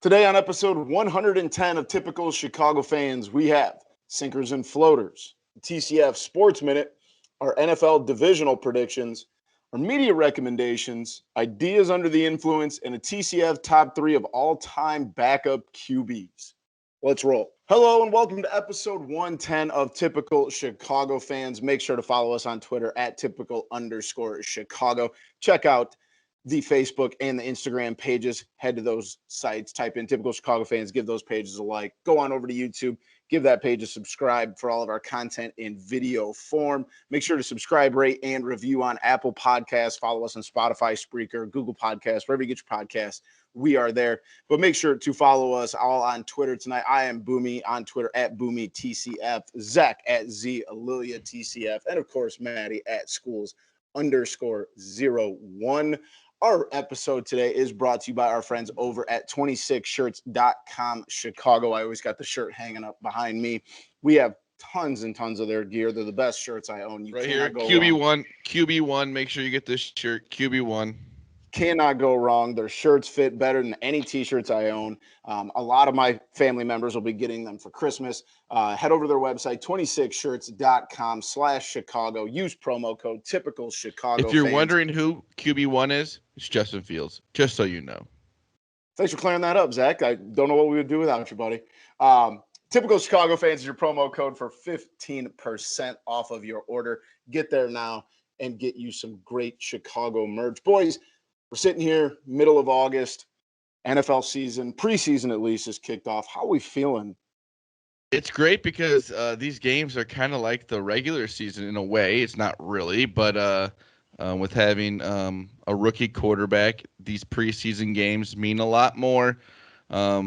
Today on episode 110 of Typical Chicago Fans, we have Sinkers and Floaters, TCF Sports Minute, our NFL Divisional predictions, our media recommendations, ideas under the influence, and a TCF top 3 of all-time backup QBs. Let's roll. Hello and welcome to episode 110 of Typical Chicago Fans. Make sure to follow us on Twitter at typical_Chicago. Check out the Facebook and the Instagram pages. Head to those sites, type in Typical Chicago Fans, give those pages a like. Go on over to YouTube, give that page a subscribe for all of our content in video form. Make sure to subscribe, rate, and review on Apple Podcasts. Follow us on Spotify, Spreaker, Google Podcasts, wherever you get your podcasts. We are there. But make sure to follow us all on Twitter tonight. I am Boomy on Twitter at BoomyTCF, Zach at ZAliliaTCF, and of course, Maddie at schools_01. Our episode today is brought to you by our friends over at 26shirts.com Chicago. I always got the shirt hanging up behind me. We have tons and tons of their gear. They're the best shirts I own. You right cannot here, go QB1, wrong. QB1. Make sure you get this shirt, QB1. Cannot go wrong. Their shirts fit better than any t-shirts I own. A lot of my family members will be getting them for Christmas. Head over to their website, 26shirts.com/Chicago. Use promo code Typical Chicago. If you're Fans. wondering who QB1 is, it's Justin Fields, just so you know. Thanks for clearing that up, Zach. I don't know what we would do without you, buddy. Typical Chicago Fans is your promo code for 15% off of your order. Get there now and get you some great Chicago merch. Boys, we're sitting here, middle of August. NFL season, preseason at least, is kicked off. How are we feeling? It's great because these games are kind of like the regular season in a way. It's not really, but with having a rookie quarterback, these preseason games mean a lot more.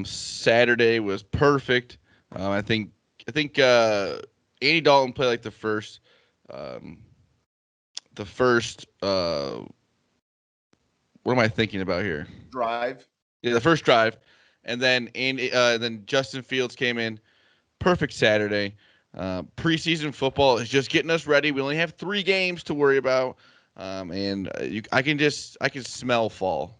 Saturday was perfect. I think Andy Dalton played like the first what am I thinking about here? Drive. Yeah, the first drive, and then then Justin Fields came in. Perfect Saturday. Preseason football is just getting us ready. We only have 3 games to worry about, and I can smell fall.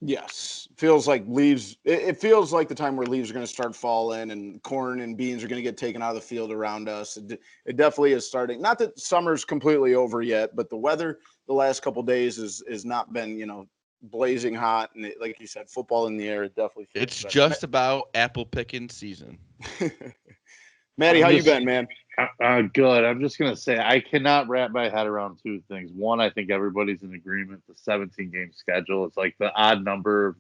Yes. Feels like leaves. It feels like the time where leaves are going to start falling and corn and beans are going to get taken out of the field around us. It definitely is starting. Not that summer's completely over yet, but the weather the last couple of days has not been, blazing hot. And like you said, football in the air, it definitely feels It's better. just about apple picking season. Maddie, how you been, man? Good. I'm just going to say I cannot wrap my head around 2 things. One, I think everybody's in agreement. The 17-game schedule is like the odd number of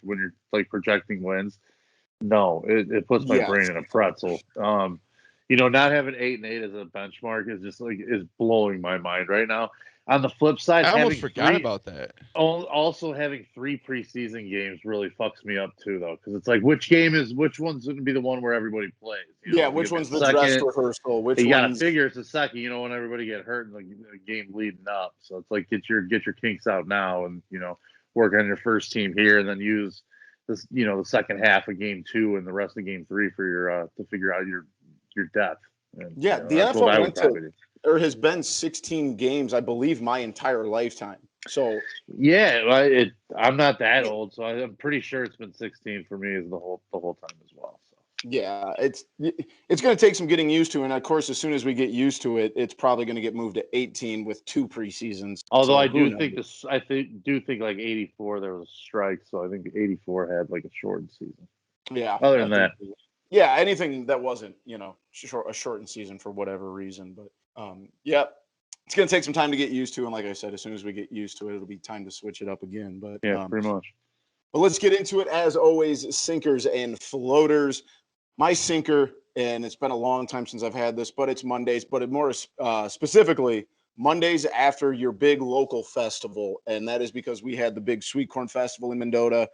when you're like projecting wins. No, it puts my brain in a pretzel. Not having 8-8 as a benchmark is blowing my mind right now. On the flip side, I almost forgot about that. Also, having 3 preseason games really fucks me up too, though, because it's like which one's going to be the one where everybody plays? Which one's the dress rehearsal? You got to figure it's the second. When everybody get hurt in the game leading up, so it's like get your kinks out now, and work on your first team here, and then use this the second half of game 2 and the rest of game 3 for your to figure out your depth. And, the NFL went to or has been 16 games, I believe, my entire lifetime. So I'm not that old, so I'm pretty sure it's been 16 for me the whole time as well. So yeah, it's going to take some getting used to, and of course, as soon as we get used to it, it's probably going to get moved to 18 with 2 preseasons. Although so I do think like 84 there was a strike, so I think 84 had like a shortened season. Yeah. Other than that. Yeah, anything that wasn't, a shortened season for whatever reason. But, it's going to take some time to get used to. And like I said, as soon as we get used to it, it'll be time to switch it up again. But pretty much. But let's get into it. As always, sinkers and floaters. My sinker, and it's been a long time since I've had this, but it's Mondays. But it more specifically, Mondays after your big local festival, and that is because we had the big Sweet Corn Festival in Mendota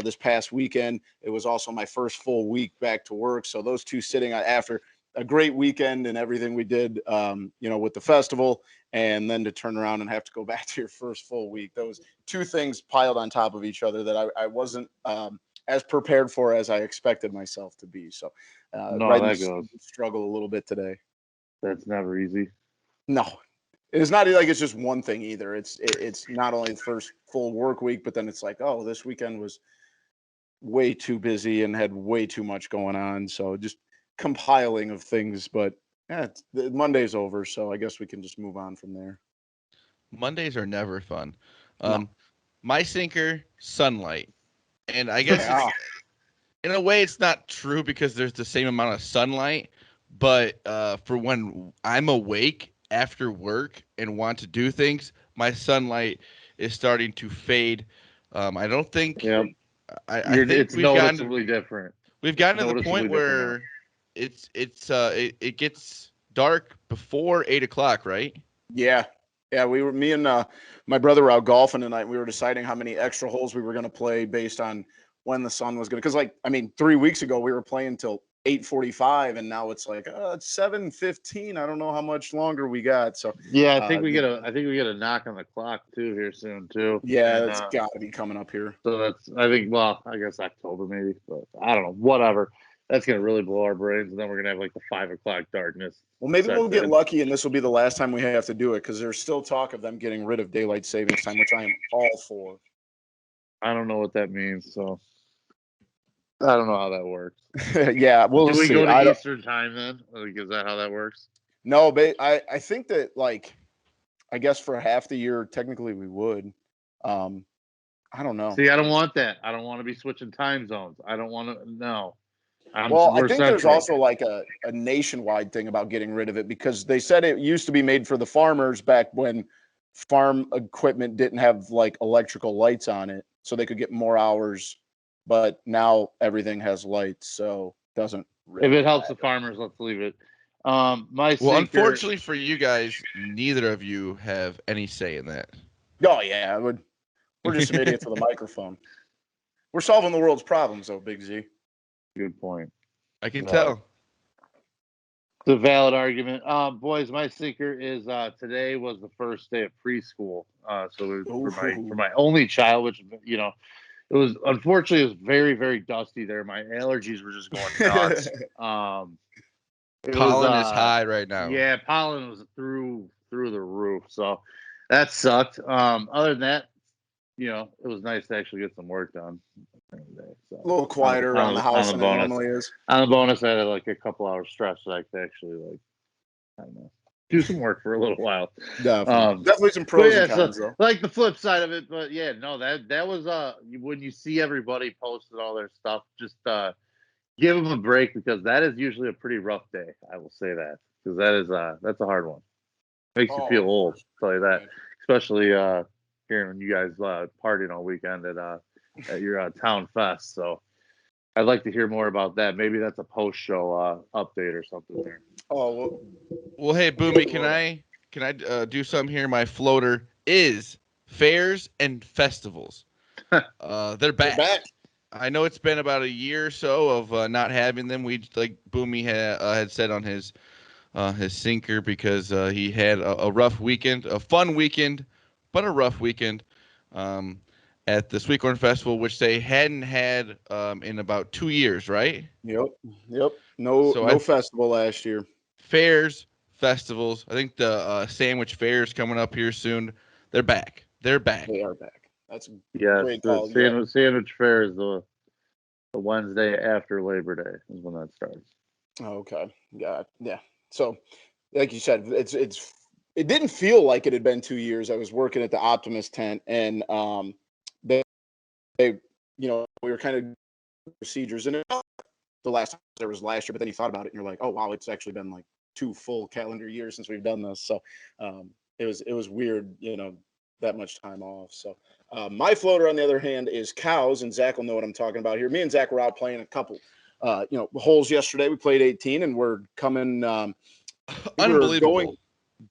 this past weekend. It was also my first full week back to work, so those two sitting after a great weekend and everything we did, with the festival, and then to turn around and have to go back to your first full week. Those 2 things piled on top of each other that I wasn't as prepared for as I expected myself to be. So, struggle a little bit today. That's never easy. No. It's not like it's just one thing either. It's not only the first full work week, but then it's like, oh, this weekend was way too busy and had way too much going on. So just compiling of things. But yeah, Monday's over, so I guess we can just move on from there. Mondays are never fun. No. My sinker, sunlight. And I guess Yeah. in a way it's not true because there's the same amount of sunlight, but for when I'm awake after work and want to do things, my sunlight is starting to fade. I don't think Yep. I think It's noticeably different. we've gotten to the point where it gets dark before 8 o'clock, right? Yeah. Yeah, me and my brother were out golfing tonight. We were deciding how many extra holes we were going to play based on when the sun was going to. Because, 3 weeks ago we were playing till 8:45, and now it's like it's 7:15. I don't know how much longer we got. So yeah, I think we get a knock on the clock too here soon too. Yeah, it's got to be coming up here. So I guess October maybe, but I don't know. Whatever. That's gonna really blow our brains, and then we're gonna have like the 5 o'clock darkness. Well, maybe we'll get lucky, and this will be the last time we have to do it because there's still talk of them getting rid of daylight savings time, which I am all for. I don't know what that means, so I don't know how that works. Yeah, we'll see. Do we go to Eastern time then? Like, is that how that works? No, but I think that I guess for half the year, technically we would. I don't know. See, I don't want that. I don't want to be switching time zones. I don't want to. No. I think there's also a nationwide thing about getting rid of it because they said it used to be made for the farmers back when farm equipment didn't have electrical lights on it, so they could get more hours. But now everything has lights, so it doesn't. Really if it helps the farmers, let's leave it. Unfortunately for you guys, neither of you have any say in that. Oh yeah, we're just an idiot for the microphone. We're solving the world's problems, though, Big Z. Good point. I can tell. It's a valid argument. Boys, my sinker is today was the first day of preschool. So for my only child, which it was unfortunately it was very, very dusty there. My allergies were just going nuts. Pollen is high right now. Yeah, pollen was through the roof. So that sucked. Other than that, it was nice to actually get some work done. So, a little quieter around the house than it normally is. On the bonus, I had a couple hours stretch so I could actually I don't know, do some work for a little while. Definitely some pros and cons, though. Like the flip side of it, but yeah, no, that was when you see everybody posting all their stuff, just give them a break because that is usually a pretty rough day. I will say that because that's a hard one. Makes you feel old. I'll tell you that, especially hearing you guys partying all weekend at your town fest. So I'd like to hear more about that. Maybe that's a post-show update or something there. Oh well, hey Boomy, can I do something here? My floater is fairs and festivals. They're back. I know it's been about a year or so of not having them. We Boomy had said on his sinker because he had a rough weekend, a fun weekend, but a rough weekend at the Sweetcorn Festival, which they hadn't had in about 2 years, right? Yep. No festival last year. Fairs, festivals. I think the sandwich fair is coming up here soon. They're back. They are back. That's a great call. Sandwich fair is the Wednesday after Labor Day is when that starts. Okay. Yeah. So, like you said, it didn't feel like it had been 2 years. I was working at the Optimist tent, and they we were kind of procedures, and the last time there was last year. But then you thought about it, and you're like, oh wow, it's actually been 2 full calendar years since we've done this. So, it was weird, that much time off. So, my floater on the other hand is cows, and Zach will know what I'm talking about here. Me and Zach were out playing a couple. Holes yesterday. We played 18, and we're coming. Unbelievable. We're going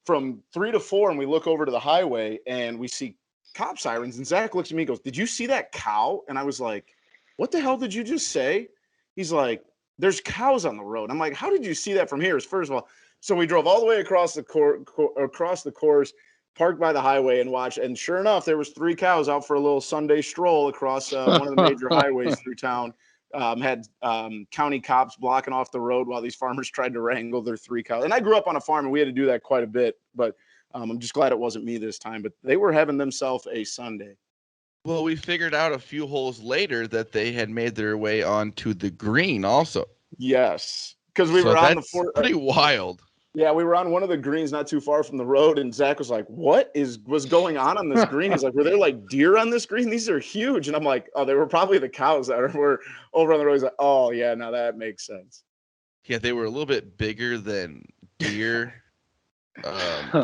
from 3 to 4, and we look over to the highway, and we see cop sirens. And Zach looks at me and goes, "Did you see that cow?" And I was like, "What the hell did you just say?" He's like, "There's cows on the road." I'm like, "How did you see that from here?" First of all, so we drove all the way across the course, parked by the highway, and watched. And sure enough, there was 3 cows out for a little Sunday stroll across one of the major highways through town. Had county cops blocking off the road while these farmers tried to wrangle their 3 cows. And I grew up on a farm, and we had to do that quite a bit. But I'm just glad it wasn't me this time. But they were having themselves a Sunday. Well, we figured out a few holes later that they had made their way onto the green also. Yes, because we So were on the that's pretty wild. Yeah, we were on one of the greens not too far from the road, and Zach was like, "What was going on this green?" He's like, "Were there like deer on this green? These are huge." And I'm like, "Oh, they were probably the cows that were over on the road." He's like, "Oh yeah, now that makes sense." Yeah, they were a little bit bigger than deer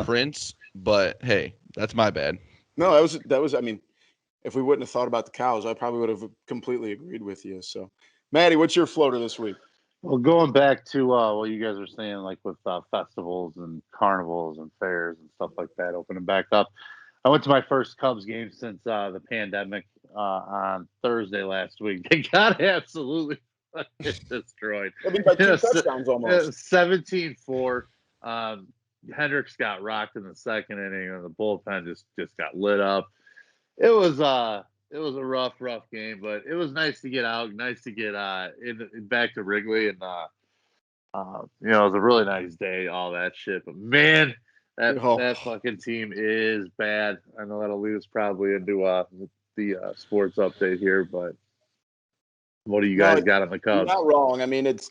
prints, but hey, that's my bad. No, that was. I mean, if we wouldn't have thought about the cows, I probably would have completely agreed with you. So, Maddie, what's your floater this week? Well, going back to what you guys were saying, like with festivals and carnivals and fairs and stuff like that opening back up, I went to my first Cubs game since the pandemic on Thursday last week. They got absolutely fucking destroyed. I mean, by 2 touchdowns almost. 17-4. Hendricks got rocked in the second inning, and the bullpen just got lit up. It was a rough game, but it was nice to get out, nice to get back to Wrigley, and it was a really nice day, all that shit. But man, that fucking team is bad. I know that'll lead us probably into the sports update here, but what do you guys got on the Cubs? You're not wrong. I mean, it's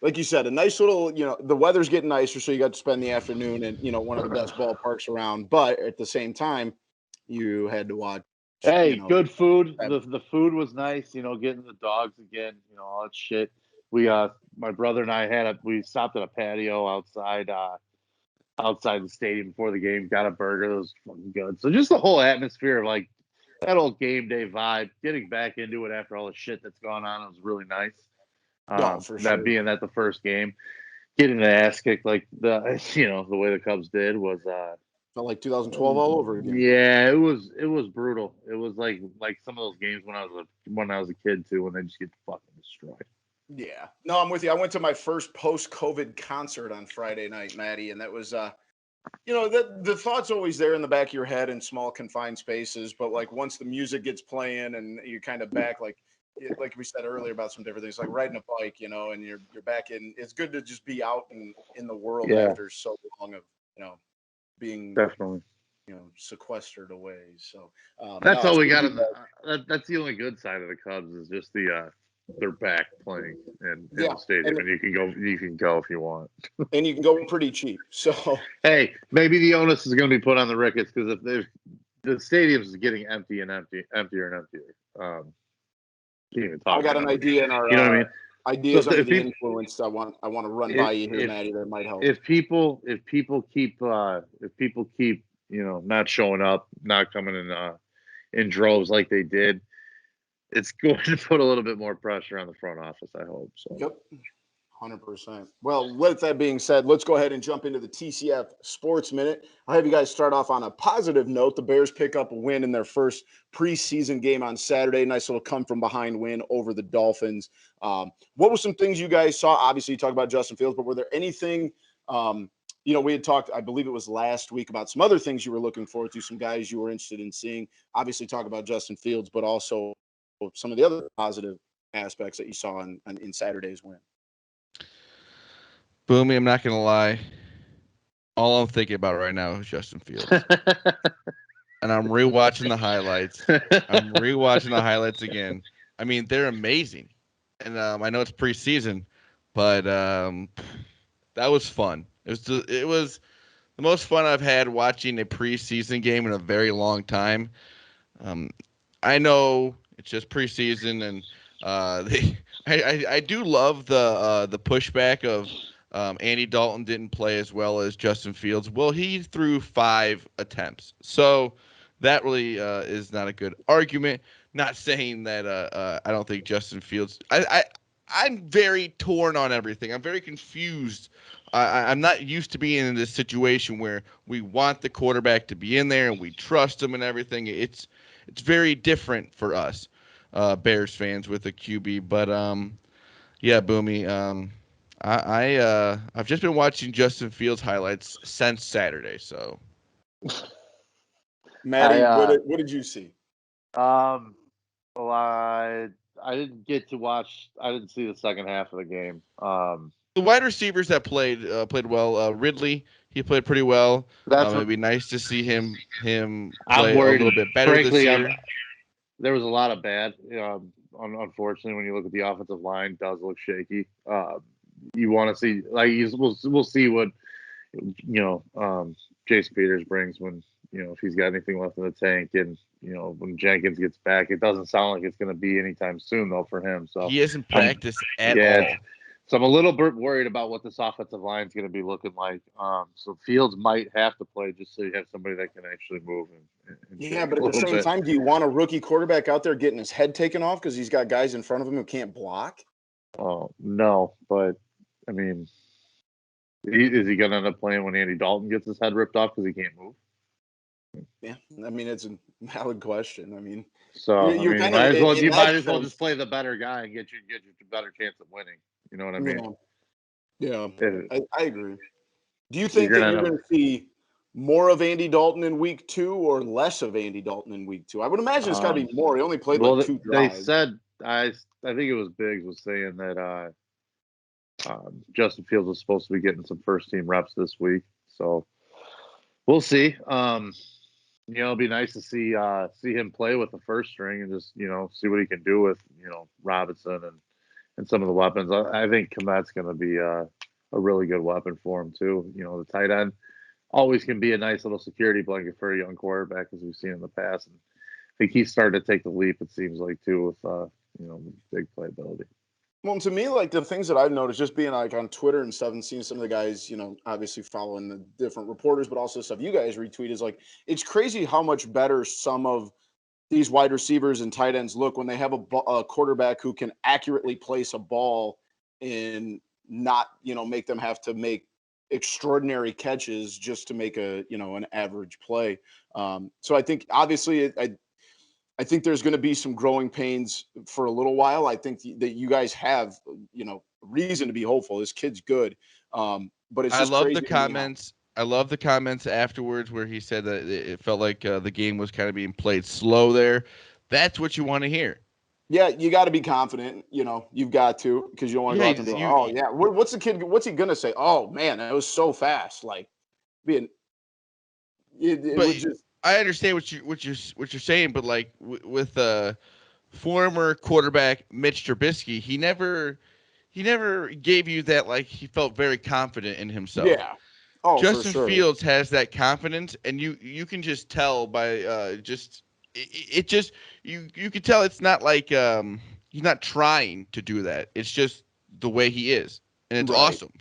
like you said, a nice little, the weather's getting nicer, so you got to spend the afternoon in, one of the best ballparks around. But at the same time, you had to watch. Hey, good food. The food was nice, getting the dogs again, all that shit. We my brother and I we stopped at a patio outside the stadium before the game, got a burger. That was fucking good. So just the whole atmosphere of like that old game day vibe, getting back into it after all the shit that's gone on, it was really nice. For that sure. being that the first game, getting the ass kicked like the way the Cubs did was felt like 2012 all over again. Yeah, it was brutal. It was like some of those games when I was a kid too, when they just get fucking destroyed. Yeah, no, I'm with you. I went to my first post-COVID concert on Friday night, Maddie, and that was the thought's always there in the back of your head in small confined spaces, but like once the music gets playing and you're kind of back, like we said earlier about some different things, like riding a bike, and you're back in. It's good to just be out in the world after so long of being definitely sequestered away. So that's all we got. That's the only good side of the Cubs is just they're back playing in the stadium, and you can go if you want, and you can go pretty cheap. So hey, maybe the onus is going to be put on the Ricketts because if the stadium is getting emptier and emptier. Can't even talk. I got an idea in our you know what I mean? Ideas under the influence. I want to run by you here, Maddie. That might help. If people keep not showing up, not coming in droves like they did, it's going to put a little bit more pressure on the front office, I hope. So. Yep, 100%. Well, with that being said, let's go ahead and jump into the TCF Sports Minute. I'll have you guys start off on a positive note. The Bears pick up a win in their first preseason game on Saturday. Nice little come-from-behind win over the Dolphins. What were some things you guys saw? Obviously, you talked about Justin Fields, but were there anything we had talked, I believe it was last week, about some other things you were looking forward to, some guys you were interested in seeing. Obviously, talk about Justin Fields, but also some of the other positive aspects that you saw in Saturday's win. Boomy, I'm not going to lie. All I'm thinking about right now is Justin Fields. And I'm rewatching the highlights. Again. I mean, they're amazing. And I know it's preseason, but that was fun. It was the most fun I've had watching a preseason game in a very long time. I know it's just preseason, and I do love the pushback of Andy Dalton didn't play as well as Justin Fields. Well, he threw 5 attempts, so that really is not a good argument. Not saying that I don't think Justin Fields. I'm very torn on everything. I'm very confused. I'm not used to being in this situation where we want the quarterback to be in there and we trust him and everything. It's very different for us, Bears fans with a QB. But yeah, Boomy. I've just been watching Justin Fields highlights since Saturday. So, Maddie, what did you see? Well, I didn't get to watch. I didn't see the second half of the game. The wide receivers that played well. Ridley, he played pretty well. It'd be nice to see him play a little bit better this year. there was a lot of bad. Unfortunately, when you look at the offensive line, it does look shaky. You want to see we'll see what Jason Peters brings when if he's got anything left in the tank, and when Jenkins gets back. It doesn't sound like it's going to be anytime soon though for him. So He hasn't practiced at all. So I'm a little bit worried about what this offensive line is going to be looking like. So Fields might have to play just so you have somebody that can actually move. Yeah, but at the same time, do you want a rookie quarterback out there getting his head taken off because he's got guys in front of him who can't block? Oh, no, but I mean, is he going to end up playing when Andy Dalton gets his head ripped off because he can't move? Yeah, I mean, it's a valid question. I mean, so you might as well just play the better guy and get you a better chance of winning. You know what I mean? Yeah, I agree. Do you think that you're going to see more of Andy Dalton in week 2 or less of Andy Dalton in week 2? I would imagine it's got to be more. He only played 2 drives. They said, I think it was Biggs was saying that Justin Fields was supposed to be getting some first team reps this week. So we'll see. It'll be nice to see him play with the first string and just see what he can do with Robinson and some of the weapons. I think Kmet's going to be a really good weapon for him too. The tight end always can be a nice little security blanket for a young quarterback, as we've seen in the past. And I think he's starting to take the leap. It seems like too with big playability. Well, to me, like the things that I've noticed, just being like on Twitter and stuff, and seeing some of the guys, obviously following the different reporters, but also stuff you guys retweet, is like it's crazy how much better some of these wide receivers and tight ends look when they have a quarterback who can accurately place a ball and not, make them have to make extraordinary catches just to make an average play. So I think obviously I think there's going to be some growing pains for a little while. I think that you guys have, reason to be hopeful. This kid's good. But it's just crazy the comments. I love the comments afterwards where he said that it felt like the game was kind of being played slow there. That's what you want to hear. Yeah, you got to be confident. You've got to, because you don't want to go out and go, oh, yeah. What's the kid? What's he going to say? Oh, man, that was so fast. Like, it would just. I understand what you're saying, but like with former quarterback Mitch Trubisky, he never gave you that, like, he felt very confident in himself. Yeah. Oh, Justin for sure. Fields has that confidence, and you can just tell by you can tell it's not like he's not trying to do that. It's just the way he is, and it's awesome.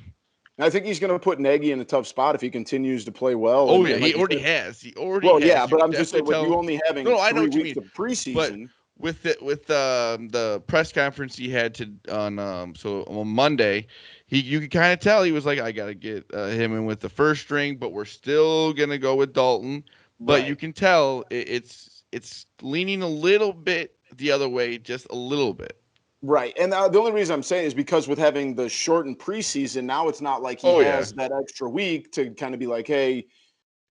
I think he's going to put Nagy in a tough spot if he continues to play well. Oh, yeah, he already has. Yeah, but I'm just saying, with you only having 3 weeks of preseason. But with the press conference he had on Monday, you could kind of tell he was like, I got to get him in with the first string, but we're still going to go with Dalton. But you can tell it's leaning a little bit the other way, just a little bit. Right. And the only reason I'm saying is because with having the shortened preseason, now it's not like he has that extra week to kind of be like, hey,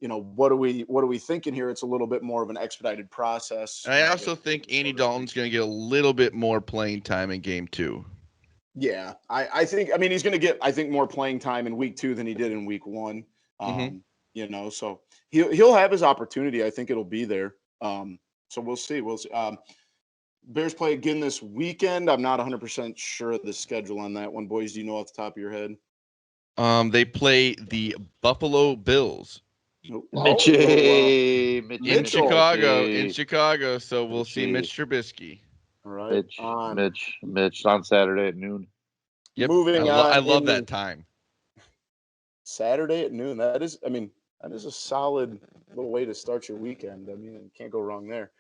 what are we thinking here? It's a little bit more of an expedited process. And I also think Andy Dalton's going to get a little bit more playing time in game 2. Yeah. I think he's going to get, more playing time in week 2 than he did in week 1. So he'll have his opportunity. I think it'll be there. So we'll see. Bears play again this weekend. I'm not 100% sure of the schedule on that one. Boys, do you know off the top of your head? They play the Buffalo Bills. In Chicago. So we'll see Mitch Trubisky. All right. Mitch on Saturday at noon. Yep. Moving on. I love that time. Saturday at noon. That is a solid little way to start your weekend. You can't go wrong there.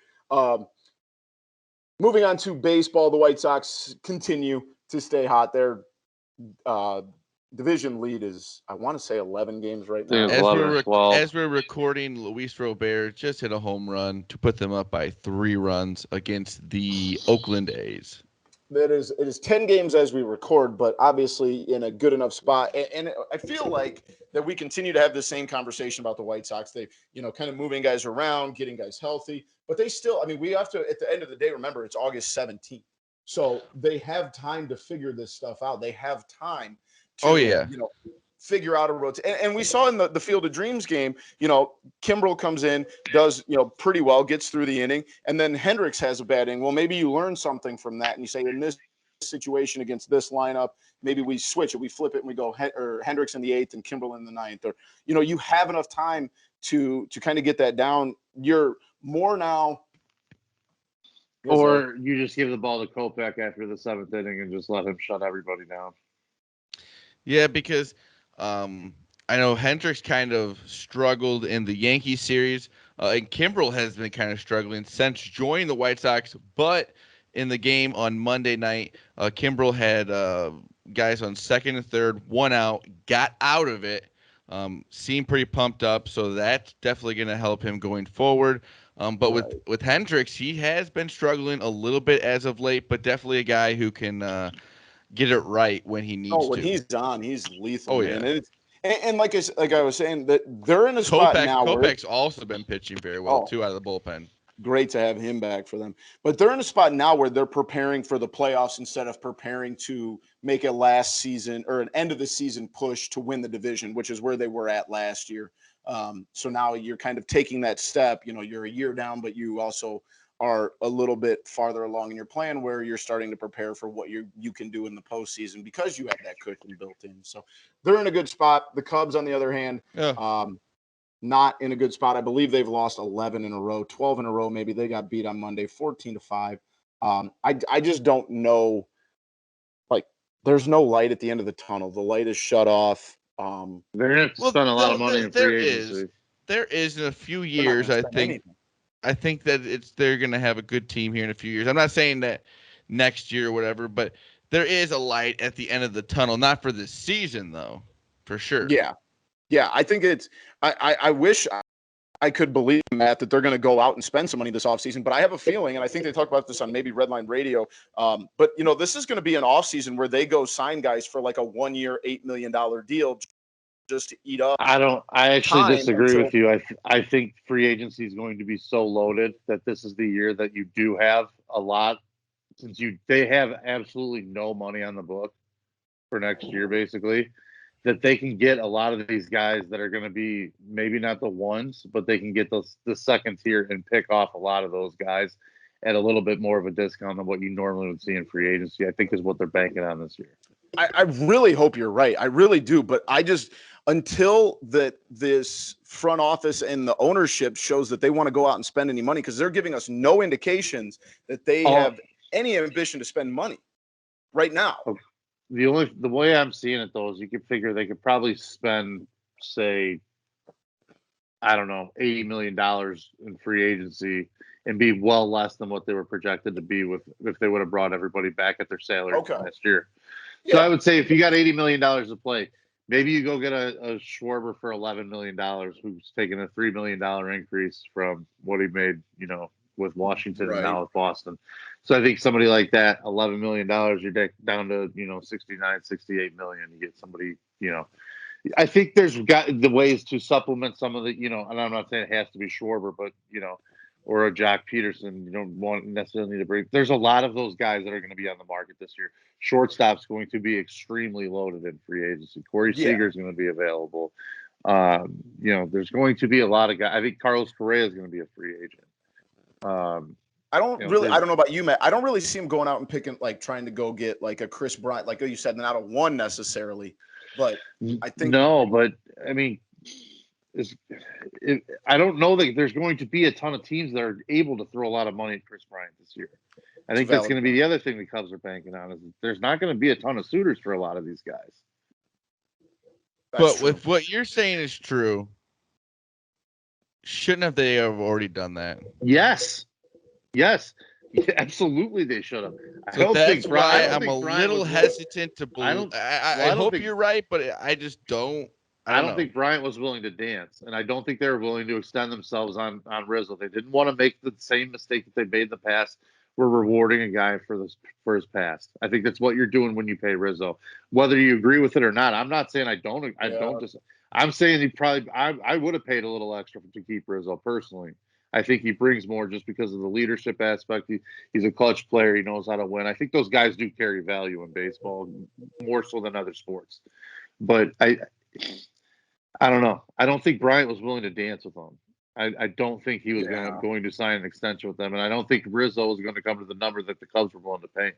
Moving on to baseball, the White Sox continue to stay hot. Their division lead is, I want to say, 11 games right now. As we're recording, Luis Robert just hit a home run to put them up by 3 runs against the Oakland A's. It is 10 games as we record, but obviously in a good enough spot. And I feel like that we continue to have the same conversation about the White Sox. They, kind of moving guys around, getting guys healthy, but they still, we have to, at the end of the day, remember it's August 17th. So they have time to figure this stuff out. They have time to, figure out a rotation. And we saw in the Field of Dreams game, Kimbrel comes in, does, pretty well, gets through the inning, and then Hendricks has a bad inning. Well, maybe you learn something from that, and you say, in this situation against this lineup, maybe we switch it, we flip it, and we go Hendricks in the 8th and Kimbrel in the 9th. Or, you have enough time to kind of get that down. You're more now. Or you just give the ball to Kopech after the 7th inning and just let him shut everybody down. Yeah, because I know Hendricks kind of struggled in the Yankees series, and Kimbrel has been kind of struggling since joining the White Sox. But in the game on Monday night, Kimbrel had guys on second and third, 1 out, got out of it, seemed pretty pumped up. So that's definitely going to help him going forward. But with Hendricks, he has been struggling a little bit as of late, but definitely a guy who can get it right when he needs to. When he's on, he's lethal, man. Yeah. And like I was saying, that they're in a spot now. Kopech's also been pitching very well, too, out of the bullpen. Great to have him back for them. But they're in a spot now where they're preparing for the playoffs instead of preparing to make a last season or an end of the season push to win the division, which is where they were at last year. So now you're kind of taking that step. You're a year down, but you also are a little bit farther along in your plan where you're starting to prepare for what you can do in the postseason because you have that cushion built in. So they're in a good spot. The Cubs, on the other hand, not in a good spot. I believe they've lost 11 in a row, 12 in a row. Maybe they got beat on Monday, 14-5. I just don't know. Like, there's no light at the end of the tunnel. The light is shut off. They're going to have to spend a lot of money in free agency. There is in a few years, I think. I think that they're going to have a good team here in a few years. I'm not saying that next year or whatever, but there is a light at the end of the tunnel. Not for this season, though, for sure. Yeah, I think it's – I wish I could believe, Matt, that they're going to go out and spend some money this offseason. But I have a feeling, and I think they talk about this on maybe Redline Radio, but, this is going to be an offseason where they go sign guys for like a 1-year, $8 million deal just to eat up. I actually disagree with you. I think free agency is going to be so loaded that this is the year that you do have a lot, since they have absolutely no money on the book for next year, basically, that they can get a lot of these guys that are going to be maybe not the ones, but they can get the second tier and pick off a lot of those guys at a little bit more of a discount than what you normally would see in free agency, I think is what they're banking on this year. I really hope you're right. I really do. But until this front office and the ownership shows that they want to go out and spend any money, because they're giving us no indications that they have any ambition to spend money right now. The way I'm seeing it, though, is you could figure they could probably spend, say, I don't know, $80 million in free agency and be well less than what they were projected to be if they would have brought everybody back at their salary last year. So I would say if you got $80 million to play, maybe you go get a Schwarber for $11 million, who's taking a $3 million increase from what he made, with Washington and now with Boston. So I think somebody like that, $11 million, you're down to, 69, 68 million. You get somebody, I think there's got the ways to supplement some of the, and I'm not saying it has to be Schwarber, but, or a Jock Peterson. You don't necessarily need to bring. There's a lot of those guys that are going to be on the market this year. Shortstop's going to be extremely loaded in free agency. Corey Seager's going to be available. There's going to be a lot of guys. I think Carlos Correa is going to be a free agent. I don't know about you, Matt. I don't really see him going out and picking, like, trying to go get like a Chris Bryant, like you said, not a one necessarily. But I think I mean, I don't know that there's going to be a ton of teams that are able to throw a lot of money at Chris Bryant this year. I think that's going to be the other thing the Cubs are banking on, is there's not going to be a ton of suitors for a lot of these guys. But if what you're saying is true, shouldn't they have already done that? Yes, absolutely they should have. So that's why I'm a little hesitant to believe. I hope you're right, but I just don't. I don't think Bryant was willing to dance, and I don't think they were willing to extend themselves on Rizzo. They didn't want to make the same mistake that they made in the past. We're rewarding a guy for his past. I think that's what you're doing when you pay Rizzo, whether you agree with it or not. I'm not saying I don't. I'm saying I would have paid a little extra to keep Rizzo personally. I think he brings more just because of the leadership aspect. He's a clutch player. He knows how to win. I think those guys do carry value in baseball more so than other sports. But I don't know. I don't think Bryant was willing to dance with them. I don't think he was Yeah. going to sign an extension with them, and I don't think Rizzo was going to come to the number that the Cubs were willing to pay.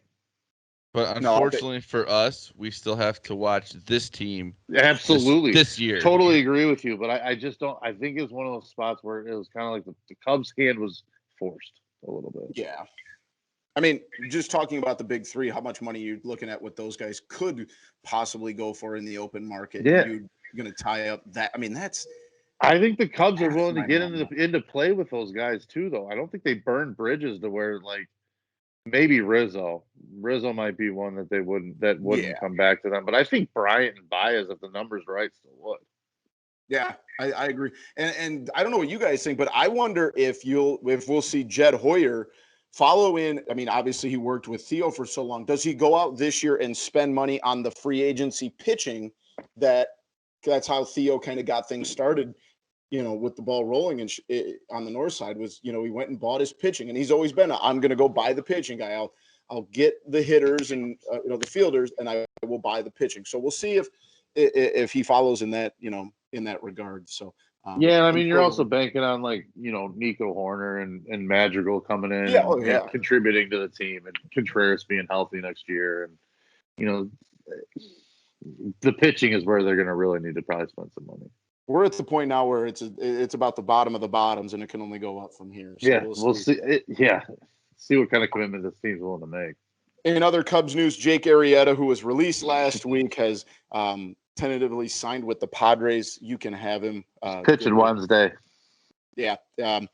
But No, unfortunately for us, we still have to watch this team Absolutely. this year. Totally agree with you, but I just don't. I think it was one of those spots where it was kind of like the Cubs' hand was forced a little bit. Yeah. I mean, just talking about the big three, how much money you're looking at what those guys could possibly go for in the open market. Yeah. You're going to tie up that. I mean, that's. I think the Cubs are Half willing to my get money. into play with those guys too, though. I don't think they burn bridges to where like maybe Rizzo. Rizzo might be one that they wouldn't Yeah. come back to them. But I think Bryant and Baez, if the numbers are right, still would. Yeah, I agree. And I don't know what you guys think, but I wonder if we'll see Jed Hoyer follow in. I mean, obviously he worked with Theo for so long. Does he go out this year and spend money on the free agency pitching? That's how Theo kind of got things started, with the ball rolling and on the north side was, he went and bought his pitching, and he's always been I'm going to go buy the pitching guy. I'll get the hitters and the fielders, and I will buy the pitching. So we'll see if he follows in that, in that regard. So yeah, I mean, you're also banking on like Nico Horner and Madrigal coming in and contributing to the team, and Contreras being healthy next year, and the pitching is where they're going to really need to probably spend some money. We're at the point now where it's about the bottom of the bottoms, and it can only go up from here. So yeah, we'll see. See what kind of commitment this team's willing to make. In other Cubs news, Jake Arrieta, who was released last week, has tentatively signed with the Padres. You can have him pitching Wednesday. Yeah. They've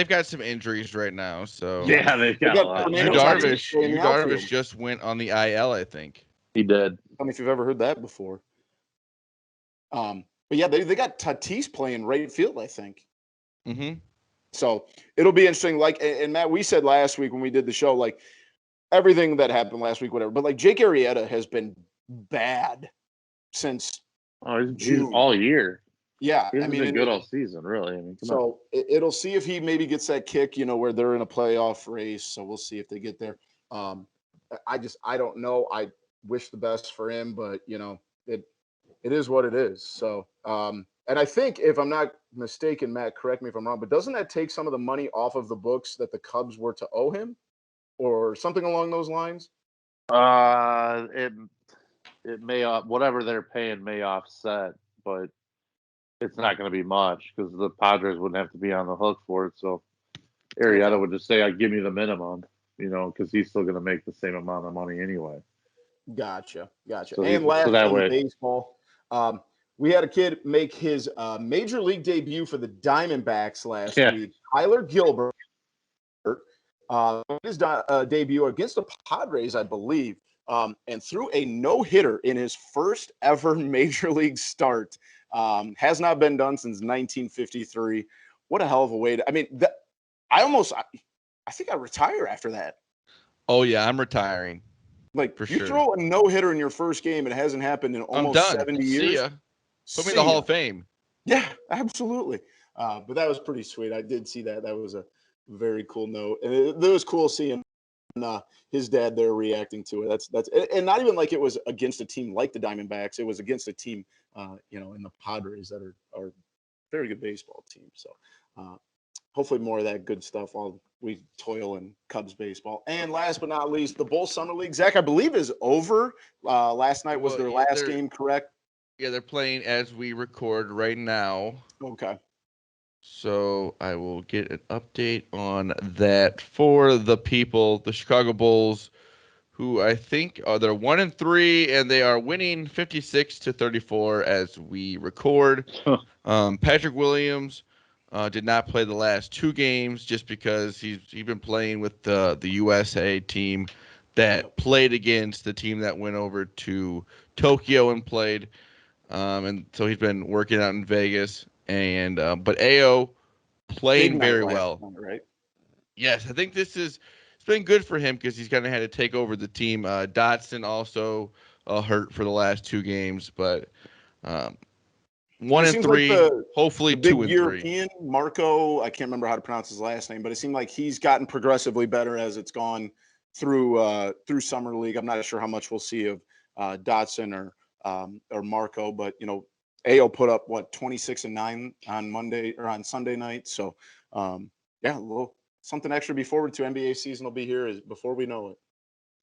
got some injuries right now. So yeah, they've got Darvish just went on the IL, I think. He did. I don't know if you've ever heard that before. But yeah, they got Tatis playing right field, I think. Mm-hmm. So it'll be interesting. Like, and Matt, we said last week when we did the show, like everything that happened last week, whatever. But like Jake Arrieta has been bad since June all year. Yeah, he's been good all season, really. I mean, it'll see if he maybe gets that kick, where they're in a playoff race. So we'll see if they get there. I don't know. I wish the best for him, but it is what it is. So, and I think if I'm not mistaken, Matt, correct me if I'm wrong, but doesn't that take some of the money off of the books that the Cubs were to owe him, or something along those lines? It may whatever they're paying may offset, but it's not going to be much because the Padres wouldn't have to be on the hook for it. So Arrieta would just say, "I give you the minimum," because he's still going to make the same amount of money anyway. Gotcha. So and last on baseball, we had a kid make his major league debut for the Diamondbacks last week. Tyler Gilbert, his debut against the Padres, I believe, and threw a no-hitter in his first ever major league start. Has not been done since 1953. What a hell of a way to! I mean, I think I retire after that. Oh yeah, I'm retiring. Like for you throw a no-hitter in your first game, it hasn't happened in almost 70 years. See ya. Put me in the Hall of Fame. Yeah, absolutely. But that was pretty sweet. I did see that. That was a very cool note, and it was cool seeing his dad there reacting to it. That's and not even like it was against a team like the Diamondbacks. It was against a team, in the Padres that are very good baseball team. So hopefully more of that good stuff while we toil in Cubs baseball. And last but not least, the Bull Summer League, Zach, I believe is over. Last night was their last game, correct? Yeah, they're playing as we record right now. Okay. So I will get an update on that for the people, the Chicago Bulls, who I think they're 1-3, and they are winning 56-34 as we record. Patrick Williams did not play the last two games just because he's been playing with the USA team that played against the team that went over to Tokyo and played. And so he's been working out in Vegas, and but AO playing very well. Right? Yes, I think it's been good for him because he's kind of had to take over the team. Dotson also hurt for the last two games, but 1-3, like hopefully 2-3. European Marco, I can't remember how to pronounce his last name, but it seemed like he's gotten progressively better as it's gone through Summer League. I'm not sure how much we'll see of Dotson or or Marco, but AO put up 26-9 on Monday or on Sunday night. So yeah, a little something extra to be forward to. NBA season will be here before we know it.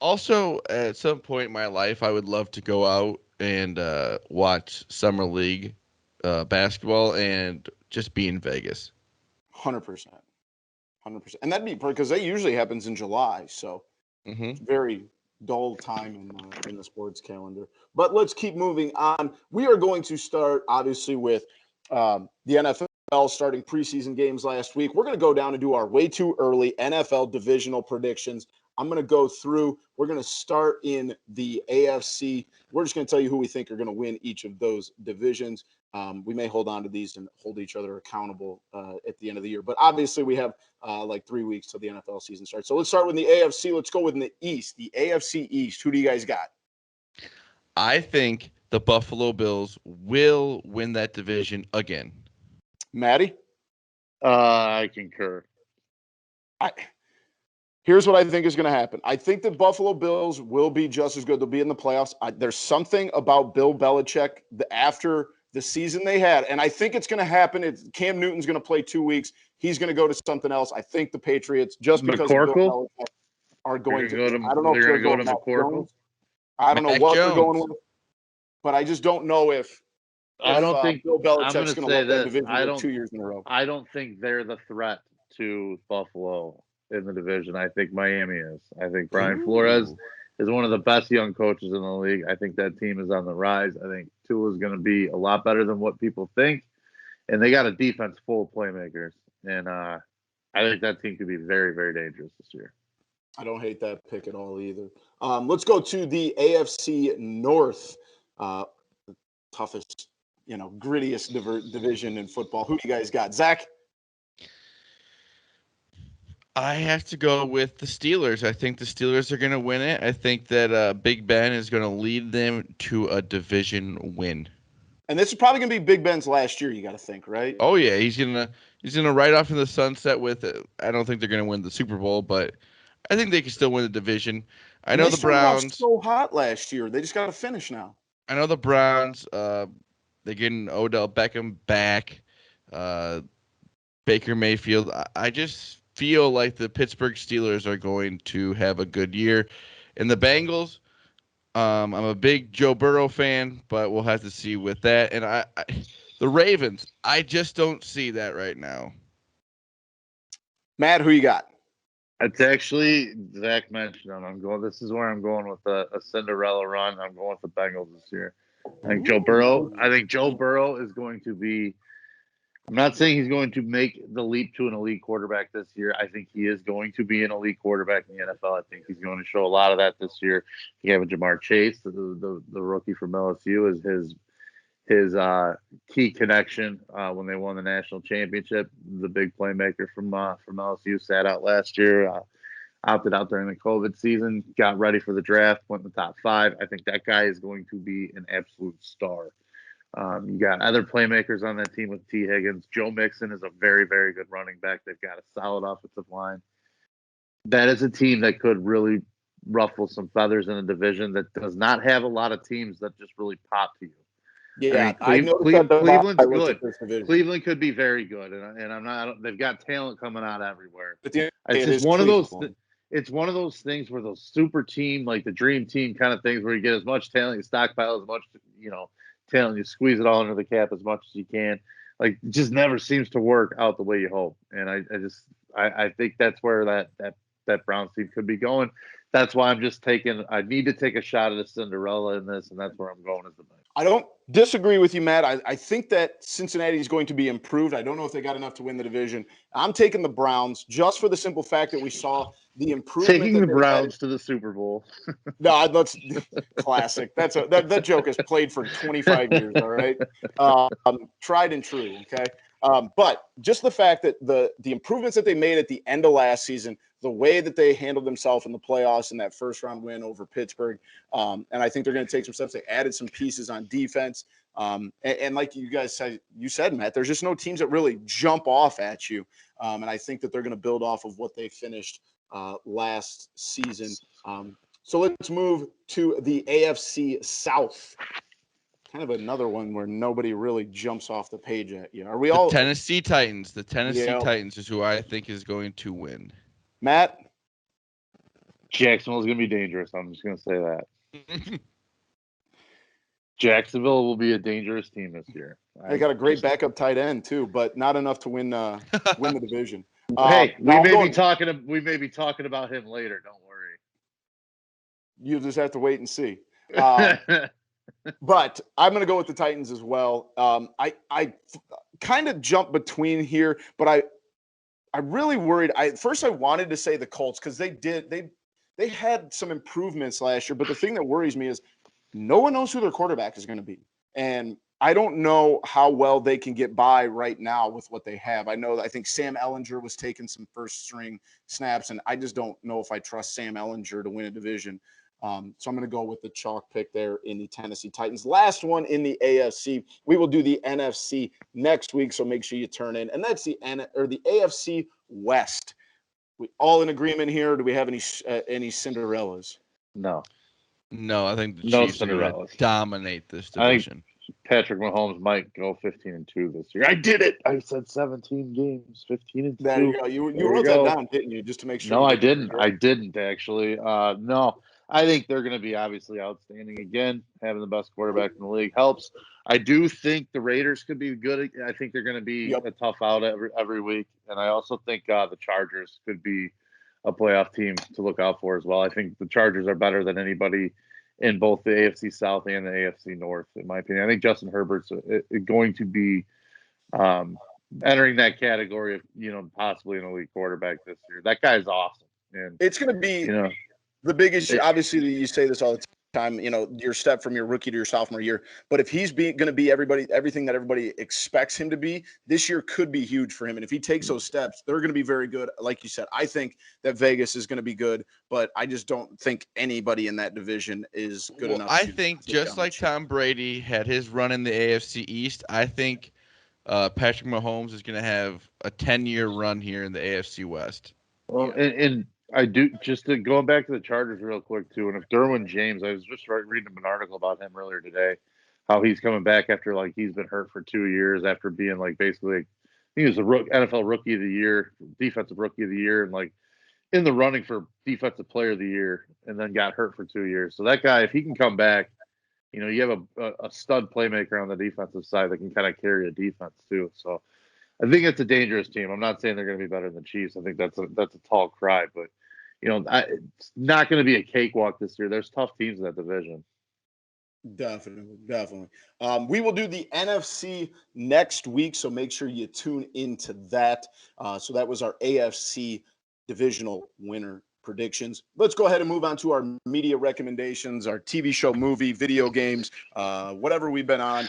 Also, at some point in my life, I would love to go out and watch summer league basketball and just be in Vegas. 100%, 100%, and that'd be because that usually happens in July. So very dull time in the sports calendar. But let's keep moving on. We are going to start obviously with the NFL starting preseason games last week. We're going to go down and do our way too early NFL divisional predictions. I'm going to go through. We're going to start in the AFC. We're just going to tell you who we think are going to win each of those divisions. We may hold on to these and hold each other accountable at the end of the year. But obviously, we have like 3 weeks till the NFL season starts. So let's start with the AFC. Let's go with the East, the AFC East. Who do you guys got? I think the Buffalo Bills will win that division again. Maddie? I concur. Here's what I think is going to happen. I think the Buffalo Bills will be just as good. They'll be in the playoffs. There's something about Bill Belichick after the season they had, and I think it's going to happen. Cam Newton's going to play 2 weeks. He's going to go to something else. I think the Patriots, just because of Bill Belichick, are going to. I don't know if they're going to go to Matt. I don't know what they're going with, but I just don't know if I don't think Bill Belichick's going to say let that division 2 years in a row. I don't think they're the threat to Buffalo in the division. I think Miami is. I think Brian Flores is one of the best young coaches in the league. I think that team is on the rise. I think Tua is going to be a lot better than what people think, and they got a defense full of playmakers. And I think that team could be very, very dangerous this year. I don't hate that pick at all either. Let's go to the AFC North, the toughest, grittiest division in football. Who do you guys got, Zach? I have to go with the Steelers. I think the Steelers are going to win it. I think that Big Ben is going to lead them to a division win. And this is probably going to be Big Ben's last year, you got to think, right? Oh yeah, he's gonna ride off in the sunset with it. I don't think they're gonna win the Super Bowl, but I think they can still win the division. I know the Browns so hot last year. They just got to finish now. I know the Browns. They're getting Odell Beckham back. Baker Mayfield. I just feel like the Pittsburgh Steelers are going to have a good year. And the Bengals, I'm a big Joe Burrow fan, but we'll have to see with that. And the Ravens, I just don't see that right now. Matt, who you got? It's actually Zach mentioned them. This is where I'm going with a Cinderella run. I'm going with the Bengals this year. I think Joe Burrow is going to be. I'm not saying he's going to make the leap to an elite quarterback this year. I think he is going to be an elite quarterback in the NFL. I think he's going to show a lot of that this year. You have Jamar Chase, the rookie from LSU, is his key connection when they won the national championship. The big playmaker from LSU sat out last year, opted out during the COVID season, got ready for the draft, went in the top 5. I think that guy is going to be an absolute star. You got other playmakers on that team with T. Higgins. Joe Mixon is a very, very good running back. They've got a solid offensive line. That is a team that could really ruffle some feathers in a division that does not have a lot of teams that just really pop to you. Yeah, I mean, Cleveland's good. Cleveland could be very good, and I'm not. They've got talent coming out everywhere. It's just one of those. It's one of those things where those super team, like the dream team kind of things, where you get as much talent, you stockpile as much, talent, you squeeze it all under the cap as much as you can. Like, it just never seems to work out the way you hope. And I think that's where that Browns team could be going. That's why I need to take a shot at a Cinderella in this, and that's where I'm going as the Bengals. I don't disagree with you, Matt. I think that Cincinnati is going to be improved. I don't know if they got enough to win the division. I'm taking the Browns just for the simple fact that we saw the improvement. Taking the Browns to the Super Bowl. No, let's classic. That joke has played for 25 years. All right, tried and true. Okay, but just the fact that the improvements that they made at the end of last season, the way that they handled themselves in the playoffs in that first round win over Pittsburgh, and I think they're going to take some steps. They added some pieces on defense, and like you said, Matt, there's just no teams that really jump off at you, and I think that they're going to build off of what they finished last season. So let's move to the AFC South. kind of another one where nobody really jumps off the page at you. Are we The all? Tennessee Titans. The Tennessee Yeah. Titans is who I think is going to win. Matt? Jacksonville's going to be dangerous. I'm just going to say that. Jacksonville will be a dangerous team this year. They got a great backup tight end too, but not enough to win the division. Hey, we now may I'm be talking. We may be talking about him later. Don't worry. You'll just have to wait and see. But I'm going to go with the Titans as well. I kind of jumped between here, but I really worried. First I wanted to say the Colts because they had some improvements last year, but the thing that worries me is no one knows who their quarterback is going to be, and I don't know how well they can get by right now with what they have. I think Sam Ellinger was taking some first string snaps, and I just don't know if I trust Sam Ellinger to win a division. So I'm going to go with the chalk pick there in the Tennessee Titans. Last one in the AFC. We will do the NFC next week, so make sure you turn in. And that's the AFC West. We all in agreement here? Do we have any Cinderellas? No. No, I think the Chiefs are going to dominate this division. Patrick Mahomes might go 15-2 this year. I did it. I said 17 games, 15-2. There you go. You wrote that down, didn't you? Just to make sure. No, I didn't. I didn't actually. No, I think they're going to be obviously outstanding again. Having the best quarterback in the league helps. I do think the Raiders could be good. I think they're going to be a tough out every week, and I also think the Chargers could be a playoff team to look out for as well. I think the Chargers are better than anybody in both the AFC South and the AFC North, in my opinion. I think Justin Herbert's going to be entering that category of, possibly an elite quarterback this year. That guy's awesome. And it's going to be the big issue. Obviously, you say this all the time, your step from your rookie to your sophomore year. But if he's going to be everything that everybody expects him to be, this year could be huge for him. And if he takes those steps, they're going to be very good. Like you said, I think that Vegas is going to be good, but I just don't think anybody in that division is good enough. I think just like Tom Brady had his run in the AFC East, I think Patrick Mahomes is going to have a 10-year run here in the AFC West. Well, and I do, just going back to the Chargers real quick too. And if Derwin James, I was just reading an article about him earlier today, how he's coming back after he's been hurt for 2 years after being basically, he was a NFL Rookie of the Year, Defensive Rookie of the Year, and in the running for Defensive Player of the Year, and then got hurt for 2 years. So that guy, if he can come back, you have a stud playmaker on the defensive side that can kind of carry a defense too. So I think it's a dangerous team. I'm not saying they're going to be better than the Chiefs. I think that's a tall cry, but it's not going to be a cakewalk this year. There's tough teams in that division. Definitely. We will do the NFC next week, so make sure you tune into that. So that was our AFC divisional winner predictions. Let's go ahead and move on to our media recommendations, our TV show, movie, video games, whatever we've been on.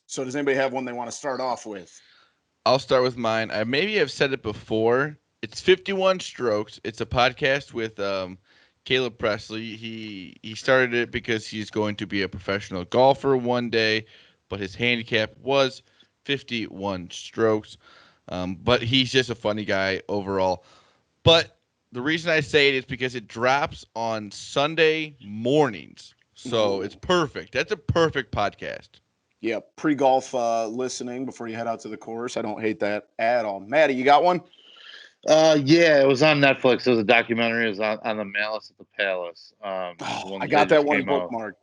So does anybody have one they want to start off with? I'll start with mine. I maybe have said it before. It's 51 Strokes. It's a podcast with Caleb Presley. He started it because he's going to be a professional golfer one day, but his handicap was 51 strokes. But he's just a funny guy overall. But the reason I say it is because it drops on Sunday mornings. So it's perfect. That's a perfect podcast. Yeah, pre-golf listening before you head out to the course. I don't hate that at all. Maddie, you got one? Yeah, it was on Netflix. It was a documentary. It was on the Malice at the Palace. I got that one bookmarked.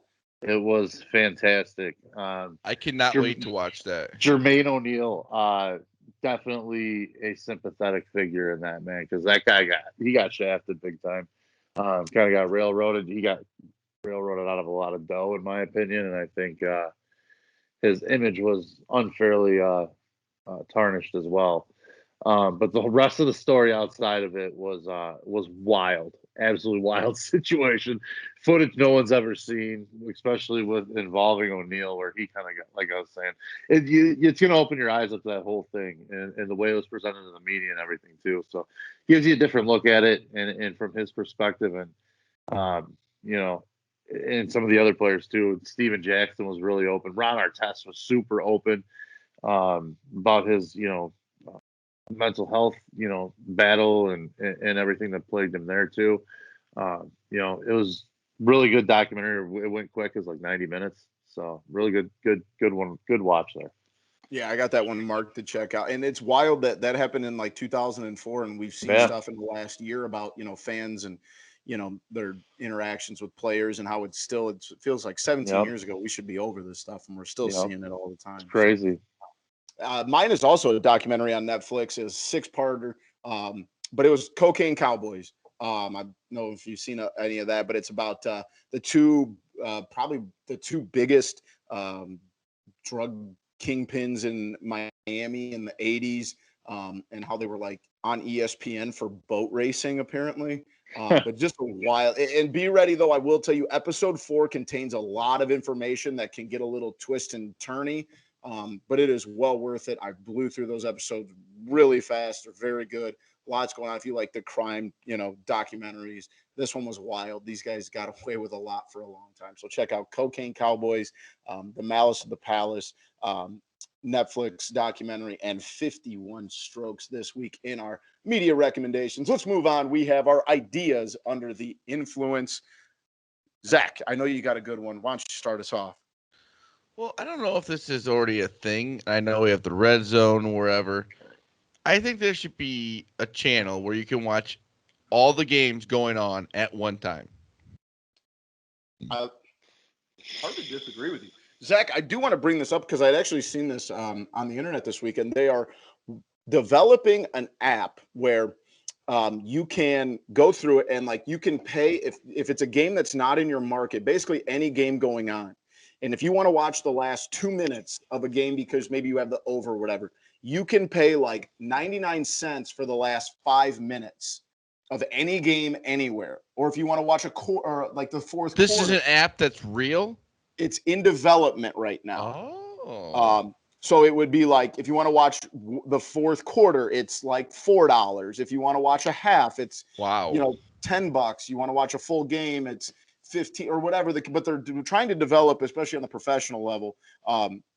It was fantastic. I cannot wait to watch that. Jermaine O'Neal, definitely a sympathetic figure in that, man, because that guy got shafted big time. Kind of got railroaded. He got railroaded out of a lot of dough, in my opinion, and I think his image was unfairly tarnished as well. But the rest of the story outside of it was wild, absolutely wild situation. Footage no one's ever seen, especially with involving O'Neal, where he kind of got, like I was saying, it's going to open your eyes up to that whole thing and the way it was presented to the media and everything too. So gives you a different look at it and from his perspective and, and some of the other players too. Steven Jackson was really open. Ron Artest was super open about his, mental health, battle and everything that plagued him there too. It was really good documentary. It went quick. It was 90 minutes. So really good one, good watch there. Yeah, I got that one marked to check out. And it's wild that happened in like 2004, and we've seen Yeah. stuff in the last year about, fans and, their interactions with players and how it feels like 17 Yep. years ago. We should be over this stuff, and we're still Yep. seeing it all the time. It's crazy. Mine is also a documentary on Netflix. It's a 6-parter, but it was Cocaine Cowboys. I don't know if you've seen any of that, but it's about probably the two biggest drug kingpins in Miami in the 80s, and how they were like on ESPN for boat racing, apparently. But just a while. And be ready, though. I will tell you, episode 4 contains a lot of information that can get a little twist and turny. But it is well worth it. I blew through those episodes really fast. They're very good. Lots going on. If you like the crime, documentaries, this one was wild. These guys got away with a lot for a long time. So check out Cocaine Cowboys, The Malice of the Palace, Netflix documentary, and 51 Strokes this week in our media recommendations. Let's move on. We have our ideas under the influence. Zach, I know you got a good one. Why don't you start us off? Well, I don't know if this is already a thing. I know we have the red zone wherever. I think there should be a channel where you can watch all the games going on at one time. Hard to disagree with you. Zach, I do want to bring this up because I'd actually seen this on the internet this week, and they are developing an app where you can go through it and like you can pay if it's a game that's not in your market, basically any game going on. And if you want to watch the last 2 minutes of a game because maybe you have the over or whatever, you can pay like 99 cents for the last 5 minutes of any game anywhere. Or if you want to watch or like the fourth This quarter. is an app that's real? It's in development right now. Oh. So it would be like if you want to watch the fourth quarter, it's like $4. If you want to watch a half, it's wow. $10. You want to watch a full game, it's 15 or whatever. But they're trying to develop, especially on the professional level,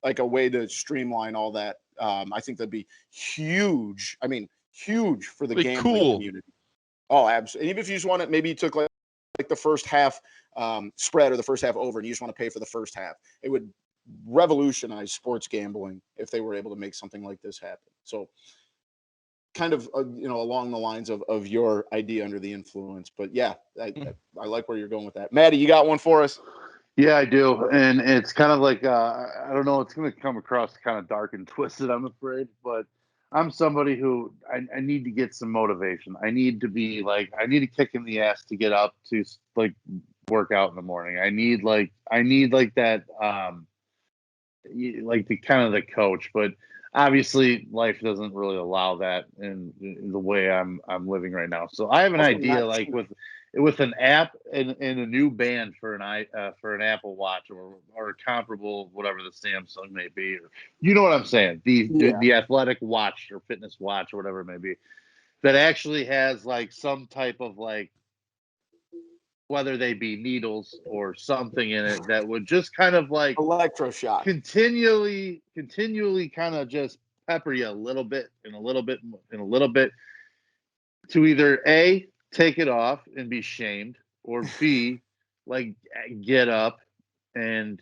like a way to streamline all that. I think that'd be huge. I mean, huge for the gambling community. Oh, absolutely. And even if you just want it, maybe you took like the first half spread or the first half over, and you just want to pay for the first half. It would revolutionize sports gambling if they were able to make something like this happen. So kind of, along the lines of your idea under the influence. But yeah, I like where you're going with that. Maddie, you got one for us? Yeah, I do. And it's kind of like, I don't know, it's going to come across kind of dark and twisted, I'm afraid. But I'm somebody who I need to get some motivation. I need to be like, I need a kick in the ass to get up to like work out in the morning. I need that, like the kind of the coach, but obviously life doesn't really allow that in the way I'm living right now. So I have an idea like with an app and a new band for an Apple Watch or a comparable whatever the Samsung may be, or you know what I'm saying, the athletic watch or fitness watch or whatever it may be, that actually has like some type of like, whether they be needles or something in it that would just kind of like electroshock continually kind of just pepper you a little bit and a little bit and a little bit to either A, take it off and be shamed, or B, like get up and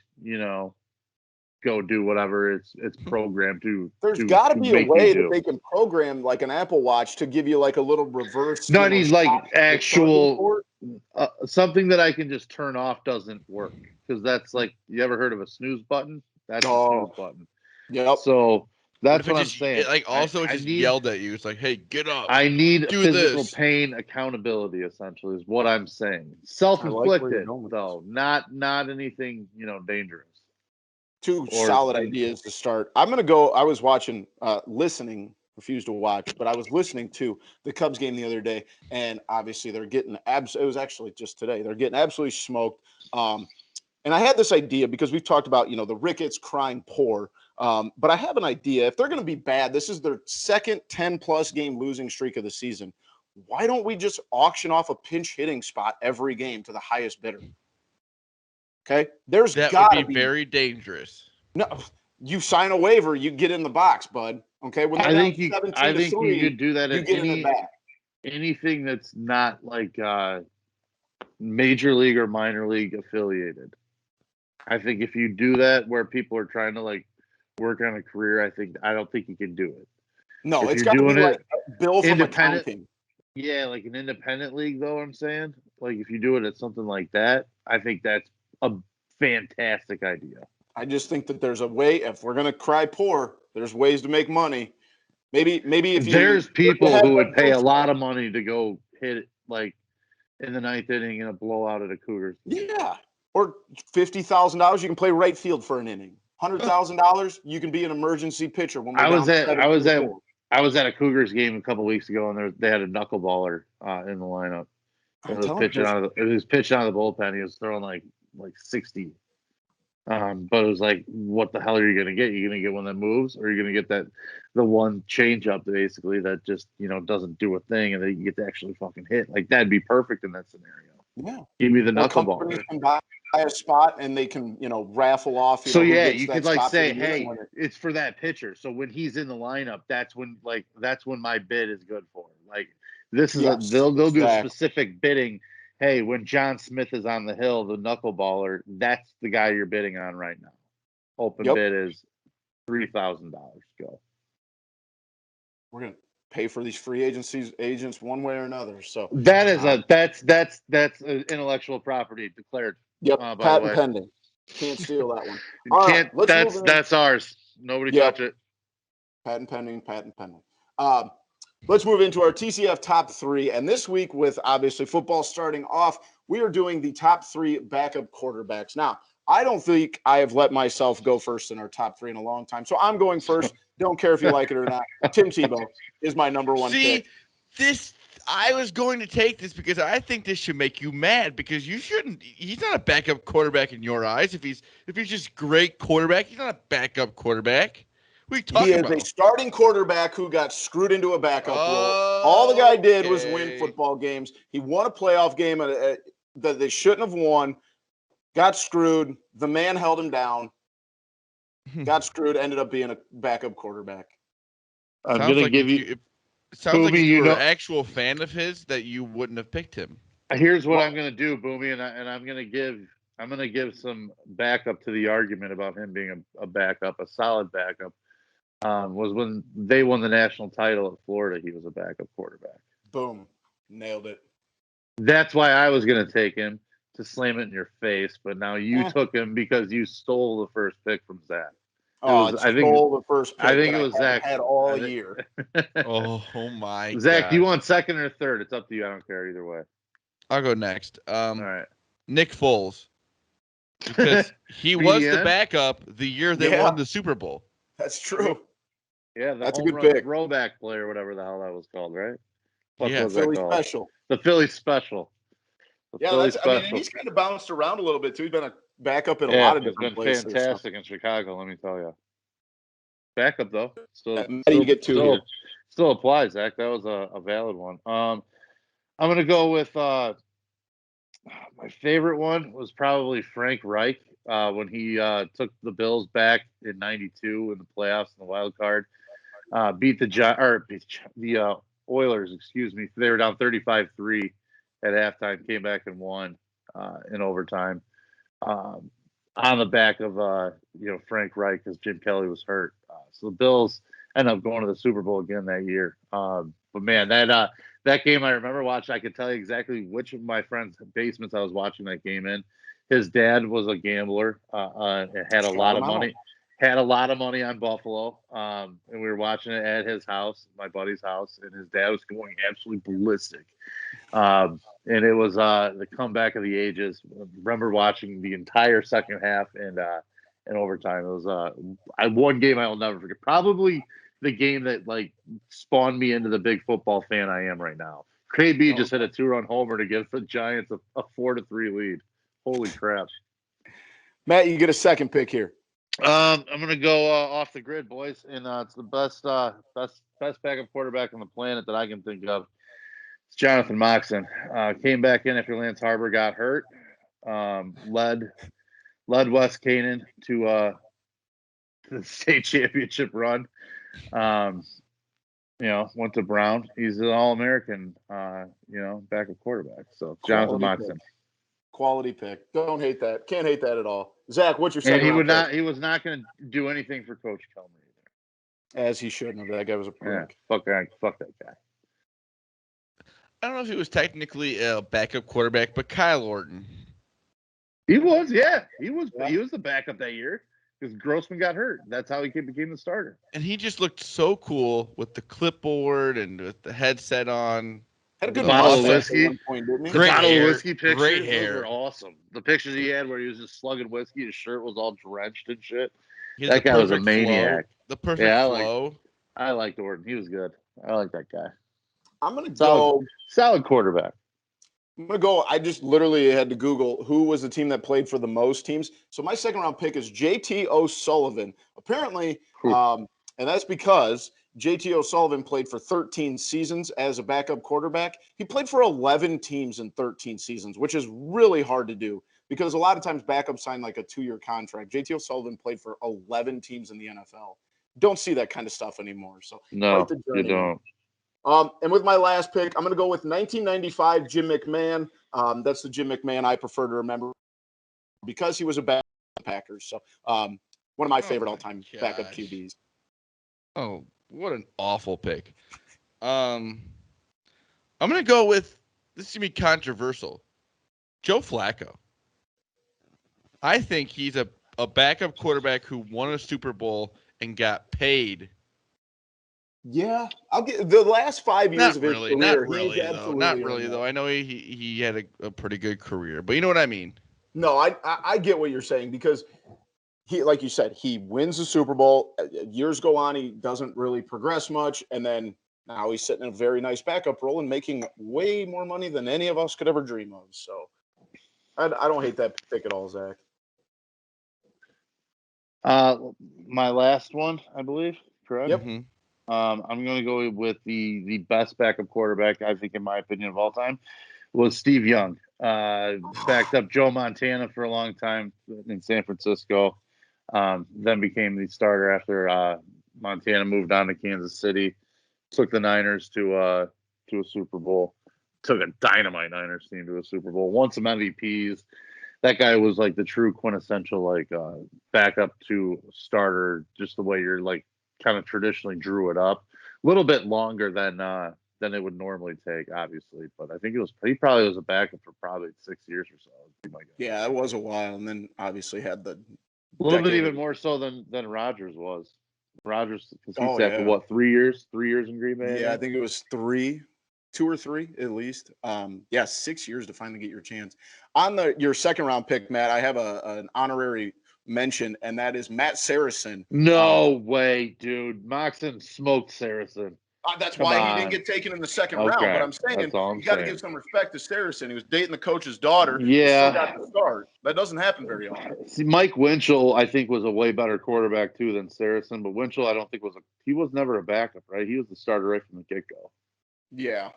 go do whatever it's programmed to. There's got to be a way that do. they can program like an Apple Watch to give you like a little reverse. No, I need like actual something that I can just turn off doesn't work, because that's like, you ever heard of a snooze button? That's a snooze button. Yep. So that's what I'm saying. It just yelled at you. It's like, hey, get up. I need do physical this. pain accountability, essentially, is what I'm saying. Self-inflicted, though, not anything dangerous. Two solid ideas to start. I'm gonna go. I was watching, refused to watch, but I was listening to the Cubs game the other day, and obviously they're getting it was actually just today. They're getting absolutely smoked. And I had this idea because we've talked about, the Ricketts crying poor. But I have an idea. If they're going to be bad, this is their second 10-plus game losing streak of the season. Why don't we just auction off a pinch hitting spot every game to the highest bidder? Okay, that would be very dangerous. No, you sign a waiver, you get in the box, bud. Okay, when I think you could do that in anything that's not like major league or minor league affiliated. I think if you do that where people are trying to like work on a career, I don't think you can do it. No, If it's you're got to be doing like it a bill from independent, accounting. yeah, like an independent league, though. I'm saying, like if you do it at something like that, I think that's a fantastic idea. I just think that there's a way. If we're gonna cry poor, there's ways to make money. Maybe if There's you people have who would that pay a bill lot of money to go hit it like in the ninth inning in a blowout at a Cougars. yeah, or $50,000, you can play right field for an inning. $100,000, you can be an emergency pitcher when we're I was down at 7-4. I was at a Cougars game a couple weeks ago, and they had a knuckleballer in the lineup. I'm telling you, It was pitching out of the bullpen. He was throwing like 60. But it was like, what the hell are you going to get? You're going to get one that moves, or you're going to get the one change up basically that just doesn't do a thing, and then you get to actually fucking hit. Like that'd be perfect in that scenario. yeah. Give me the Or companies knuckleballer. can buy a spot and they can raffle off. So who yeah, gets you that could like spot for say, the year and hey, win it. it's for that pitcher. So when he's in the lineup, that's when my bid is good for. Like this is Yes, they'll do exactly. specific bidding. Hey, when John Smith is on the hill, the knuckleballer, that's the guy you're bidding on right now. Open Yep. bid is $3,000. Go. We're gonna pay for these free agents one way or another. So That is that's intellectual property declared. yep, By the patent way, pending. Can't steal that one. you All right, can't. let's move in. That's ours. Nobody Yep. touch it. Patent pending, patent pending. Let's move into our TCF top 3. And this week, with obviously football starting off, we are doing the top 3 backup quarterbacks. Now, I don't think I have let myself go first in our top 3 in a long time. So I'm going first. Don't care if you like it or not. Tim Tebow is my number one pick. I was going to take this because I think this should make you mad because you shouldn't. He's not a backup quarterback in your eyes. If he's just great quarterback, he's not a backup quarterback. What are you talking He is about? a starting quarterback who got screwed into a backup role. All the guy did was win football games. He won a playoff game that they shouldn't have won. Got screwed. The man held him down. Got screwed. Ended up being a backup quarterback. I'm going to give you. It sounds like if Boomy, you were an actual fan of his, that you wouldn't have picked him. Here's what I'm going to do, Boomy, and I'm going to give some backup to the argument about him being a backup, a solid backup. Was when they won the national title at Florida. He was a backup quarterback. Boom, nailed it. That's why I was going to take him to slam it in your face, but now you took him because you stole the first pick from Zach. I stole the first pick. I think it was Zach had all year. Oh my Zach, God. do you want second or third? It's up to you. I don't care either way. I'll go next. All right. Nick Foles, because he was the backup the year they won the Super Bowl. That's true. Yeah, that's a good pick. Throwback player, whatever the hell that was called, right? What was Philly Special. The Philly Special. And he's kind of bounced around a little bit too. He's been a backup in a lot of different places. He's been fantastic in Chicago, let me tell you. Backup though, still applies, Zach. That was a valid one. I'm gonna go with my favorite one was probably Frank Reich when he took the Bills back in '92 in the playoffs in the wild card, beat the Oilers. Excuse me, they were down 35-3 at halftime, came back and won in overtime on the back of Frank Reich because Jim Kelly was hurt. So the Bills ended up going to the Super Bowl again that year. But man, that game I remember watching. I could tell you exactly which of my friends' basements I was watching that game in. His dad was a gambler and had a lot of money. Had a lot of money on Buffalo, and we were watching it at his house, my buddy's house, and his dad was going absolutely ballistic. And it was the comeback of the ages. I remember watching the entire second half and overtime. It was one game I will never forget. Probably the game that like spawned me into the big football fan I am right now. KB just hit a 2-run homer to give the Giants a 4-3 lead. Holy crap! Matt, you get a second pick here. I'm gonna go off the grid, boys, and it's the best backup quarterback on the planet that I can think of. It's Jonathan Moxon. Came back in after Lance Harbor got hurt. Led West Canaan to the state championship run. Went to Brown. He's an All-American. Backup quarterback. So Jonathan Moxon. Quality pick. Don't hate that. Can't hate that at all. Zach, what's your And second he round would pick? not. He was not going to do anything for Coach Kelmer either. As he shouldn't have. That guy was a prick. Yeah, fuck that guy. I don't know if he was technically a backup quarterback, but Kyle Orton. He was, yeah. He was the backup that year because Grossman got hurt. That's how he became the starter. And he just looked so cool with the clipboard and with the headset on. Had a good bottle of mustache whiskey. at one point, didn't he? The Great bottle hair. of whiskey pictures, Great hair. those were awesome. The pictures he had where he was just slugging whiskey, his shirt was all drenched and shit. He had That the guy was a perfect maniac. Flow, the perfect flow. I liked Orton. He was good. I like that guy. I'm going to go. Solid quarterback. I'm going to go. I just literally had to Google who was the team that played for the most teams. So my second round pick is JT O'Sullivan. Apparently, and that's because JT O'Sullivan played for 13 seasons as a backup quarterback. He played for 11 teams in 13 seasons, which is really hard to do because a lot of times backups sign like a 2-year contract. JT O'Sullivan played for 11 teams in the NFL. Don't see that kind of stuff anymore. So no, you don't. And with my last pick, I'm going to go with 1995 Jim McMahon. That's the Jim McMahon I prefer to remember because he was a backup Packers. So one of my favorite all-time backup QBs. Oh, what an awful pick. I'm going to go with, this is going to be controversial, Joe Flacco. I think he's a backup quarterback who won a Super Bowl and got paid. Yeah, I'll get the last 5 years of his career. Not really, though. I know he had a pretty good career, but you know what I mean. No, I get what you're saying because he, like you said, he wins the Super Bowl. Years go on, he doesn't really progress much, and then now he's sitting in a very nice backup role and making way more money than any of us could ever dream of. So I don't hate that pick at all, Zach. My last one, I believe, correct? Yep. Mm-hmm. I'm going to go with the best backup quarterback, I think, in my opinion, of all time, was Steve Young. Backed up Joe Montana for a long time in San Francisco. Then became the starter after Montana moved on to Kansas City. Took the Niners to a Super Bowl. Took a dynamite Niners team to a Super Bowl. Won some MVPs. That guy was like the true quintessential like backup to starter, just the way you're like kind of traditionally drew it up. A little bit longer than it would normally take, obviously. But I think he probably was a backup for probably 6 years or so. Yeah, it was a while, and then obviously had the a little bit even more so than Rodgers was. Rodgers, because he sat for what, 3 years? 3 years in Green Bay? Yeah, I think it was 2 or 3 at least. 6 years to finally get your chance. On your second round pick, Matt, I have an honorary mention, and that is Matt Saracen. No way, dude. Moxon smoked Saracen. That's why he didn't get taken in the second round. But I'm saying you got to give some respect to Saracen. He was dating the coach's daughter. Yeah. Still got the start. That doesn't happen very often. See, Mike Winchell, I think, was a way better quarterback too than Saracen. But Winchell, I don't think he was never a backup, right? He was the starter right from the get go. Yeah.